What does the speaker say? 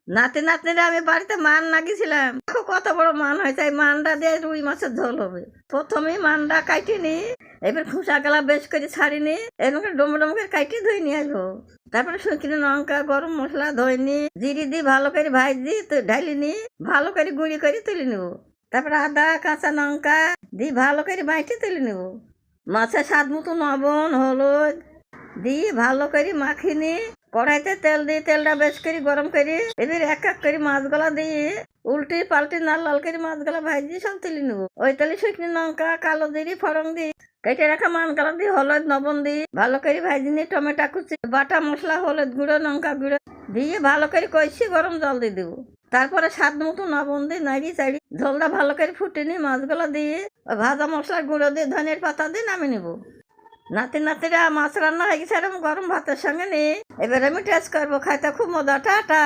নাতি নাতনিরা আমি বাড়িতে মান লাগিয়েছিলাম, দেখো কত বড় মান হয়েছে। এই মানটা দিয়ে রুই মাছের ঝোল হবে। প্রথমেই মানটা কাটিনি, এবার খোসা গেলা বেশ করে ছাড়িনি, এরকম ডুমো ডুমো করে কাটি ধুয়ে নিয়ে আসবো। তারপরে শুকনো লঙ্কা গরম মশলা ধইনি জিরি দিয়ে ভালো করে ভাজি ঢালিনি, ভালো করে গুঁড়ি করে তুলে নেবো। তারপরে আদা কাঁচা লঙ্কা দিয়ে ভালো করে বাইটে তুলে নেবো। মাছের স্বাদ মতো লবণ হলুদ দিয়ে ভালো করে মাখিনি, কড়াইতে তেল দিয়ে তেলটা বেশ করে গরম করে এদের এক এক করে মাছগুলা দিয়ে উল্টে পাল্টে লাল লাল করে মাছগুলা ভাজি সব তুলে নেবো। ওই তেলে শুকনো লঙ্কা কালো জিরি ফোড়ন দিয়ে কেটে রাখা মাছগুলা দিয়ে হলুদ লবণ দিয়ে ভালো করে ভাজি নিয়ে টমেটো কুচি বাটা মশলা হলুদ গুঁড়ো লঙ্কা গুঁড়ো দিয়ে ভালো করে কষি গরম জল দিয়ে দেবো। তারপরে স্বাদ মতো লবণ দিয়ে নাড়িয়ে চাড়ি ঝোলটা ভালো করে ফুটে নিয়ে মাছগুলো দিয়ে ভাজা মশলা গুঁড়ো দিয়ে ধনের পাতা দিয়ে নামিয়ে নেবো। নাতি নাতিরা মাছ রান্না হয়ে গেছে এরকম গরম ভাতের সঙ্গে নিয়ে এবার আমি টেস্ট করবো, খাইতে খুব মজা। টাটা।